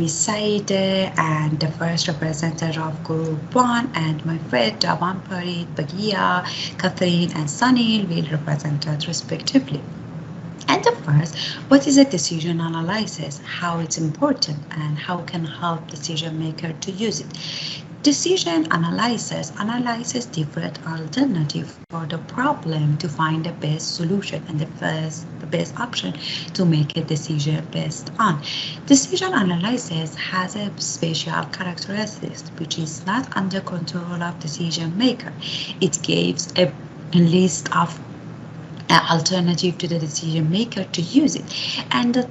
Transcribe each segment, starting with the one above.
is Said and the first representative of Group 1, and my friend Javan Parit, Bagia, Catherine and Sunil will represent us respectively. And the first, what is a decision analysis, how it's important, and how can help decision maker to use it. Decision analyzes different alternatives for the problem to find the best solution and the best option to make a decision based on. Decision analysis has a special characteristic which is not under control of decision maker. It gives a list of alternative to the decision maker to use it. And the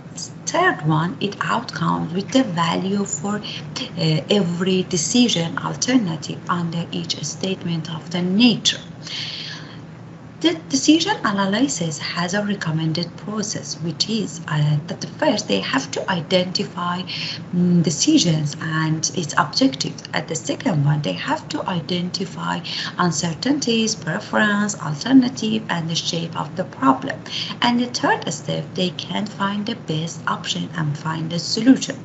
third one, it outcomes with the value for every decision alternative under each statement of the nature. The decision analysis has a recommended process, which is that the first they have to identify decisions and its objectives. At the second one, they have to identify uncertainties, preference, alternative, and the shape of the problem. And the third step, they can find the best option and find the solution.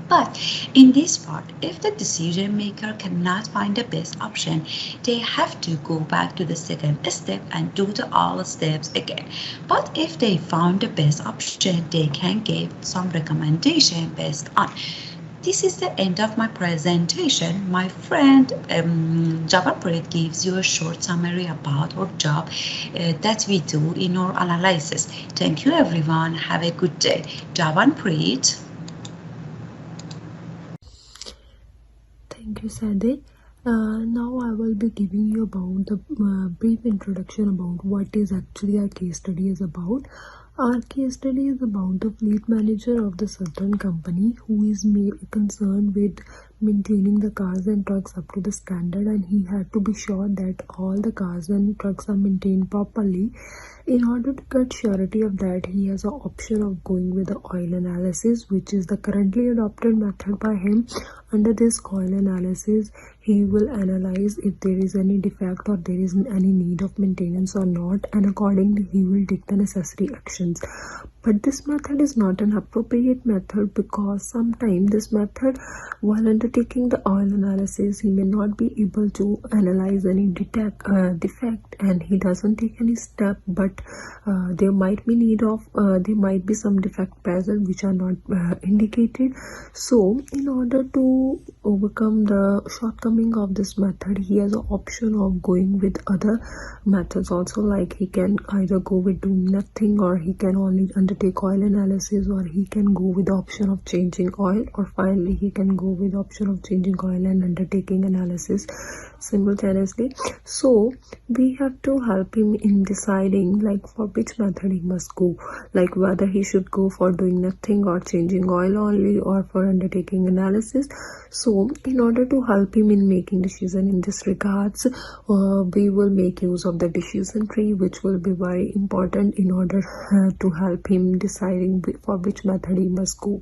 But in this part, if the decision maker cannot find the best option, they have to go back to the second step and do the all steps again. But if they found the best option, they can give some recommendation based on. This is the end of my presentation. My friend Javanpreet gives you a short summary about our job that we do in our analysis. Thank you everyone. Have a good day. Javanpreet. Thank you, Sade. Now I will be giving you about the brief introduction about what is actually our case study is about. Our case study is about the fleet manager of the certain company who is concerned with maintaining the cars and trucks up to the standard, and he had to be sure that all the cars and trucks are maintained properly. In order to get surety of that, he has an option of going with the oil analysis, which is the currently adopted method by him. Under this oil analysis, he will analyze if there is any defect or there is any need of maintenance or not, and accordingly he will take the necessary actions. But this method is not an appropriate method because sometimes this method, while undertaking the oil analysis, he may not be able to analyze any defect and he doesn't take any step, but there might be some defect present which are not indicated. So in order to overcome the shortcoming of this method, he has an option of going with other methods also, like he can either go with doing nothing, or he can only undertake oil analysis, or he can go with the option of changing oil, or finally he can go with the option of changing oil and undertaking analysis simultaneously. So we have to help him in deciding like for which method he must go, like whether he should go for doing nothing or changing oil only, or for undertaking analysis. So in order to help him in making decision in this regards, we will make use of the decision tree, which will be very important in order to help him deciding for which method he must go.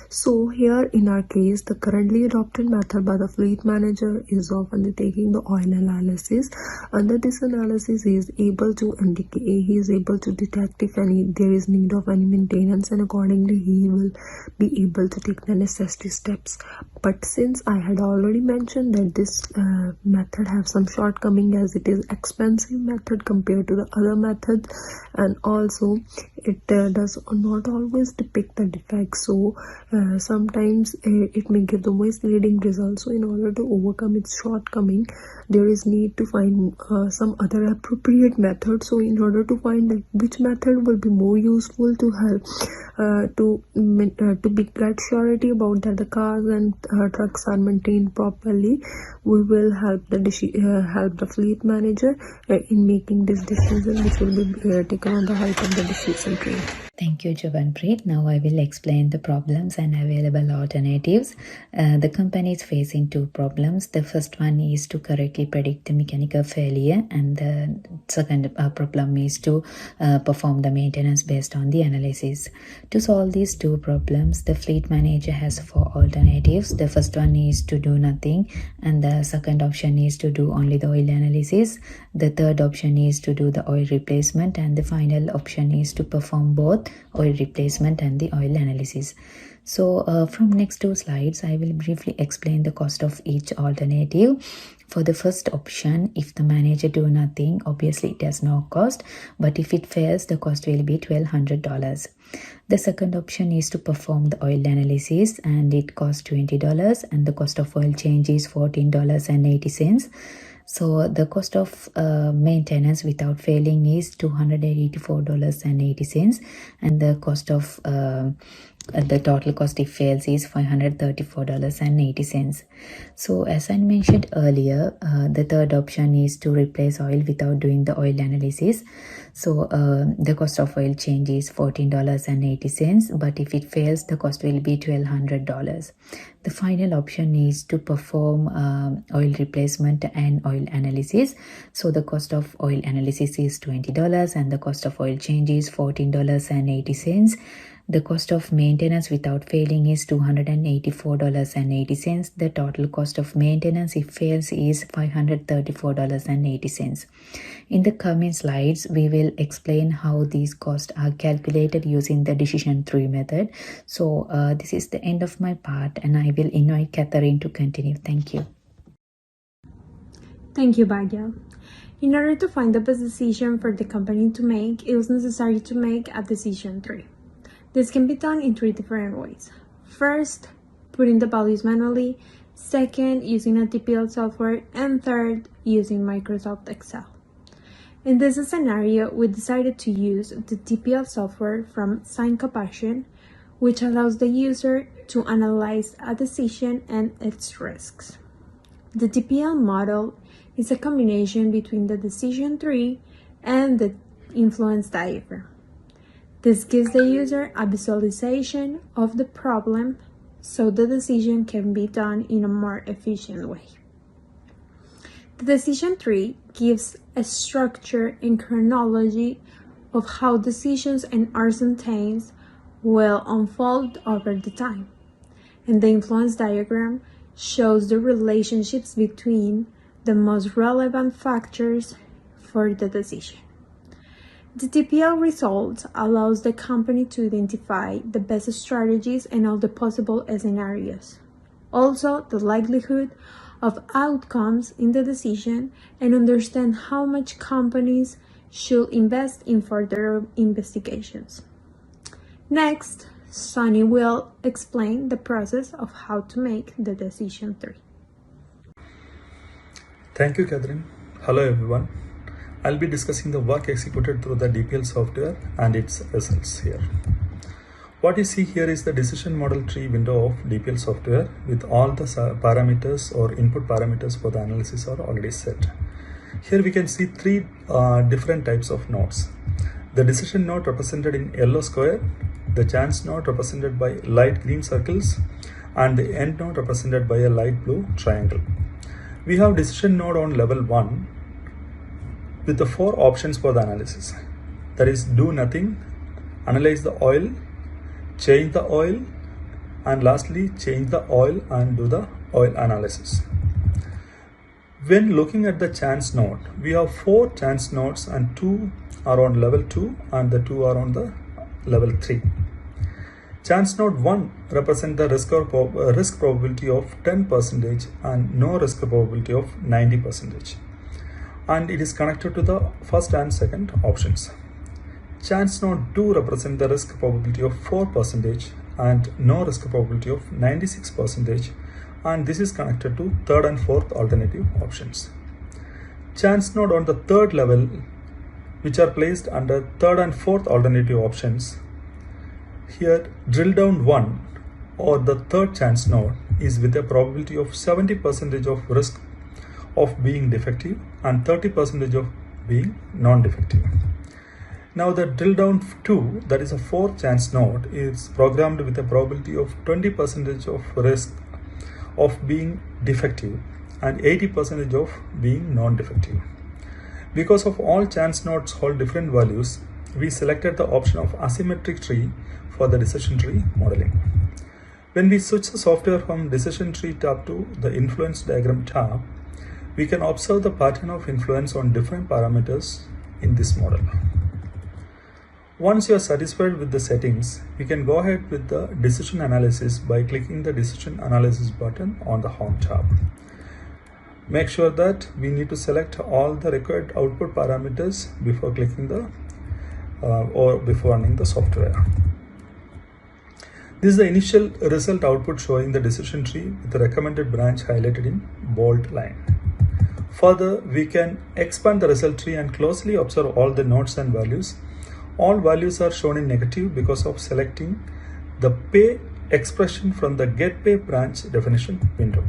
So here in our case, the currently adopted method by the fleet manager is of undertaking the oil analysis. Under this analysis, he is able to detect if there is need of any maintenance, and accordingly he will be able to take the necessary steps. But since I had already mentioned that this method have some shortcoming, as it is expensive method compared to the other methods, and also it does not always depict the defects. So sometimes it may give the misleading results. So in order to overcome its shortcoming, there is need to find some other appropriate method. So in order to find which method will be more useful to help to get surety about that the cars and trucks are maintained properly, we will help the fleet manager in making this decision, which will be taken on the height of the decision tree. Thank you, Javanpreet. Now I will explain the problems and available alternatives. The company is facing two problems. The first one is to correctly predict the mechanical failure, and the second problem is to perform the maintenance based on the analysis. To solve these two problems, the fleet manager has four alternatives. The first one is to do nothing, and the second option is to do only the oil analysis. The third option is to do the oil replacement, and the final option is to perform both. oil replacement and the oil analysis. So from next 2 slides, I will briefly explain the cost of each alternative. For the first option, if the manager do nothing, obviously it has no cost, but if it fails, the cost will be $1,200. The second option is to perform the oil analysis, and it costs $20, and the cost of oil change is $14.80. So the cost of maintenance without failing is $284.80, and the cost of the total cost if fails is $534.80. So as I mentioned earlier, the third option is to replace oil without doing the oil analysis. So the cost of oil change is $14.80, but if it fails, the cost will be $1,200. The final option is to perform oil replacement and oil analysis. So the cost of oil analysis is $20, and the cost of oil change is $14.80. The cost of maintenance without failing is $284.80. The total cost of maintenance if fails is $534.80. In the coming slides, we will explain how these costs are calculated using the decision tree method. So this is the end of my part, and I will invite Catherine to continue. Thank you. Thank you, Bhagya. In order to find the best decision for the company to make, it was necessary to make a decision tree. This can be done in 3 different ways. First, putting the values manually. Second, using a TPL software. And third, using Microsoft Excel. In this scenario, we decided to use the TPL software from Compassion, which allows the user to analyze a decision and its risks. The TPL model is a combination between the decision tree and the influence diagram. This gives the user a visualization of the problem so the decision can be done in a more efficient way. The decision tree gives a structure and chronology of how decisions and uncertainties will unfold over the time. And the influence diagram shows the relationships between the most relevant factors for the decision. The TPL results allows the company to identify the best strategies and all the possible scenarios. Also, the likelihood of outcomes in the decision, and understand how much companies should invest in further investigations. Next, Sonny will explain the process of how to make the decision tree. Thank you, Catherine. Hello, everyone. I'll be discussing the work executed through the DPL software and its results here. What you see here is the decision model tree window of DPL software with all the parameters or input parameters for the analysis are already set. Here we can see 3 different types of nodes. The decision node represented in yellow square, the chance node represented by light green circles, and the end node represented by a light blue triangle. We have decision node on level 1 with the 4 options for the analysis. That is, do nothing, analyze the oil, change the oil, and lastly change the oil and do the oil analysis. When looking at the chance node, we have 4 chance nodes and 2 are on level 2 and the 2 are on the level 3. Chance node 1 represents the risk probability of 10% and no risk probability of 90%. And it is connected to the first and second options. Chance node 2 represents the risk probability of 4% and no risk probability of 96%, and this is connected to third and fourth alternative options. Chance node on the third level, which are placed under third and fourth alternative options. Here, drill down 1 or the third chance node is with a probability of 70% of risk of being defective and 30% of being non-defective. Now the drill down 2, that is a fourth chance node, is programmed with a probability of 20% of risk of being defective and 80% of being non-defective. Because of all chance nodes hold different values, we selected the option of asymmetric tree for the decision tree modeling. When we switch the software from decision tree tab to the influence diagram tab, we can observe the pattern of influence on different parameters in this model. Once you are satisfied with the settings, we can go ahead with the decision analysis by clicking the decision analysis button on the Home tab. Make sure that we need to select all the required output parameters before clicking the or before running the software. This is the initial result output showing the decision tree with the recommended branch highlighted in bold line. Further, we can expand the result tree and closely observe all the nodes and values. All values are shown in negative because of selecting the pay expression from the get pay branch definition window.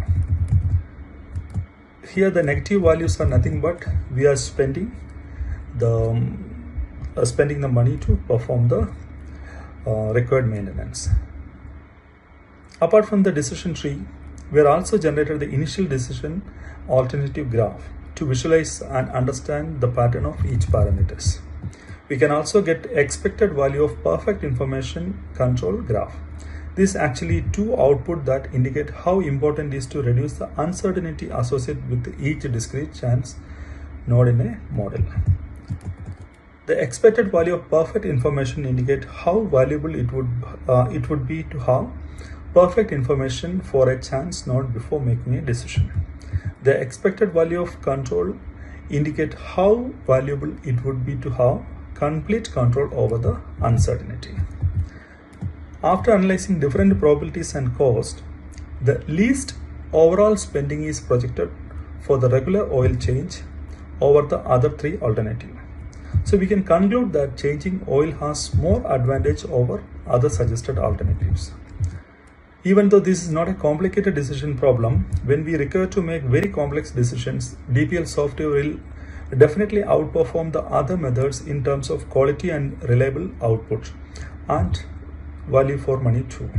Here the negative values are nothing but we are spending the money to perform the required maintenance. Apart from the decision tree, we are also generated the initial decision alternative graph to visualize and understand the pattern of each parameters. We can also get expected value of perfect information control graph. This actually two output that indicate how important it is to reduce the uncertainty associated with each discrete chance node in a model. The expected value of perfect information indicate how valuable it would be to have perfect information for a chance node before making a decision. The expected value of control indicate how valuable it would be to have complete control over the uncertainty. After analyzing different probabilities and cost, the least overall spending is projected for the regular oil change over the other three alternatives. So we can conclude that changing oil has more advantage over other suggested alternatives. Even though this is not a complicated decision problem, when we recur to make very complex decisions, DPL software will definitely outperform the other methods in terms of quality and reliable output and value for money too.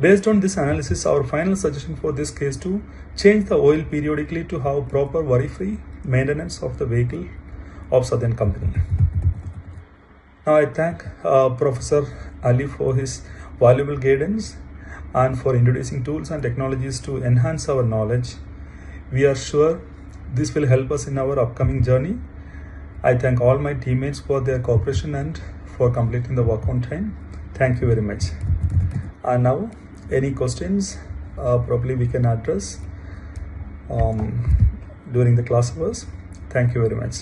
Based on this analysis, our final suggestion for this case to change the oil periodically to have proper worry-free maintenance of the vehicle of Southern Company. Now I thank Professor Ali for his valuable guidance and for introducing tools and technologies to enhance our knowledge. We are sure this will help us in our upcoming journey. I thank all my teammates for their cooperation and for completing the work on time. Thank you very much. And now, any questions probably we can address during the class hours. Thank you very much.